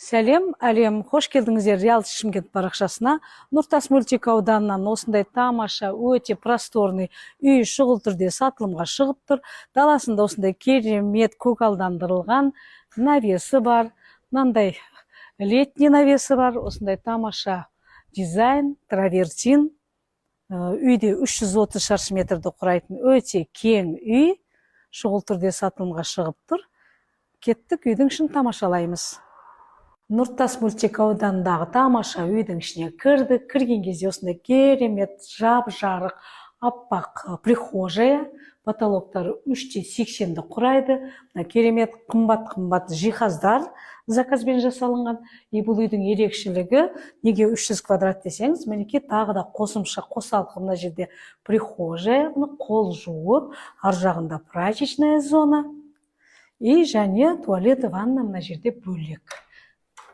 Сәлем, әлем, қош келдіңіздер Реалти Шымкент парақшасына. Нұртас мөлтек ауданынан осындай тамаша, өте просторный үй шұғыл түрде сатылымға шығып тұр. Даласында осындай керемет көгалдандырылған навесі бар, мынандай летний навесі бар, осындай тамаша дизайн, травертин. Үйде 330 шаршы метрді құрайтын өте кең үй шұғыл түрде сатылымға шығып тұр. Кеттік, үйдің ішін тамашалаймыз. Нұртас мөлтек ауданындағы тамаша үйдің ішіне кірдік. Кірген кезде осындай керемет жап-жарық аппақ прихожая, потолоктары 3,80-ді құрайды. Керемет қымбат жиһаздар заказбен жасалынған. Бұл үйдің ерекшелігі, неге 300 квадрат десеңіз, мінекей тағы да қосымша қосалқы мына жерде прихожая, қол жуып, ар жағында прачечная зона и және туалет, ванна мына жерде бөлек.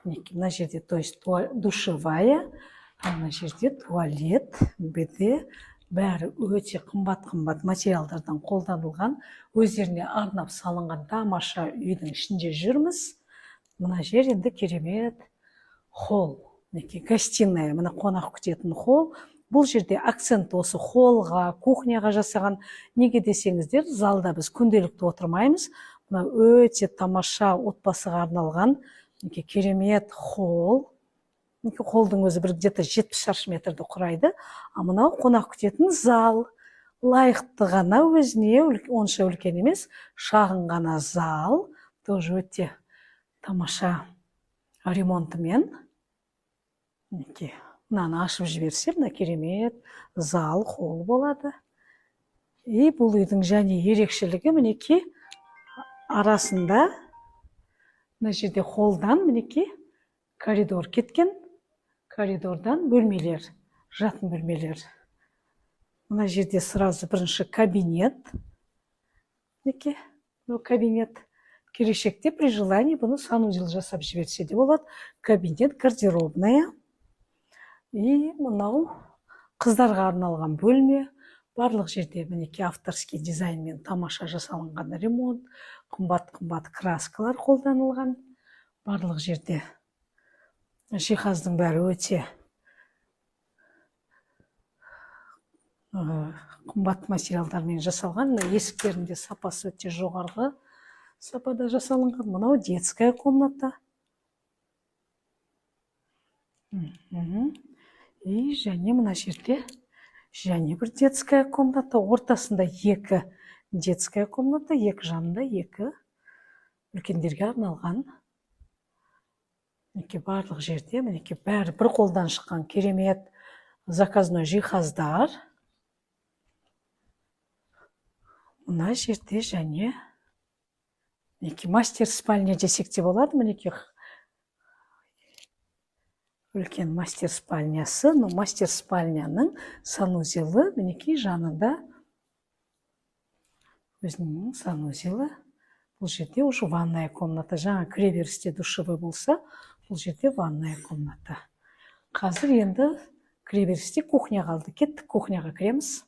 Мына жерде, то есть душевая, мына жерде туалет, беде, бәрі өте қымбат материалдардан қолданылған, өздеріне арнап салынған тамаша үйдің ішінде жүрміз. Мына жер енді керемет холл, гостиная, мына қонақ күтетін холл. Бұл жерде акцент осы холлға, кухняға жасаған. Неге десеңіздер, залда біз күнделікті отырмаймыз. Мына өте тамаша отбасыға арналған керемет холл. Холлдың өзі где-то 70 шаршы метрді құрайды. А мынау қонақ күтетін зал. Лайықты ғана өзіне, онша үлкен емес, шағын ғана зал. Тоже өте тамаша ремонтымен. Мынаны ашып жіберсе, мына керемет зал, холл болады. И бұл үйдің және ерекшелігі мінекей арасында мына жерде холлдан мінекей коридор кеткен. Коридордан бөлмелер, жатын бөлмелер. Мына жерде сразу бірінші кабинет. Мінекей, кабинет. Келешекте при желании бұны санузел жасап жіберсе де болады. Кабинет, гардеробная. И мынау қыздарға арналған бөлме. Барлық жерде мінекей авторский дизайнмен тамаша жасалынған ремонт. Қымбат краскалар қолданылған. Барлық жерде жиһаздың бәрі өте қымбат материалдармен жасалған. Есіктерінде сапасы өте жоғарғы сапада жасалынған. Мынау детская комната. И және мына жерде және бір детская комната. Ортасында екі детская комната, екі жанында екі үлкендерге арналған. Барлық жерде бәрі бір қолдан шыққан керемет заказной жиһаздар. Мына жерде және мастер спальня десек те болады. Үлкен мастер спальнясы. Мастер спальняның санузелі жанында өзінің санузелі. Бұл жерде уже ванная комната. Жаңа кіреберісте душевой болса, бұл жерде ванная комната. Қазір енді кіреберісте кухня қалды. Кеттік, кухняға кіреміз.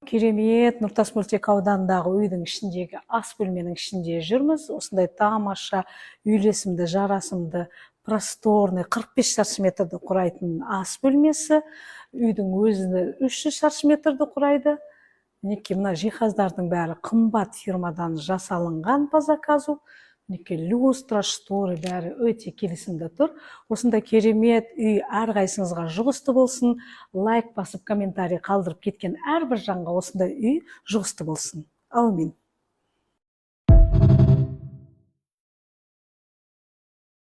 Керемет Нұртас мөлтек ауданындағы үйдің ішіндегі ас бөлменің ішінде жүрміз. Осындай тамаша, үйлесімді, жарасымды, просторный 45 шаршы метрді құрайтын ас бөлмесі. Үйдің өзі 300 шаршы метрді құрайды. Мына жиһаздардың бәрі қымбат фирмадан жасалынған по заказу. Люстра, шторы бәрі өте келісімді тұр. Осындай керемет үй әрқайсыңызға жұғысты болсын. Лайк басып, комментарий қалдырып кеткен әрбір жанға осындай үй жұғысты болсын. Аумин.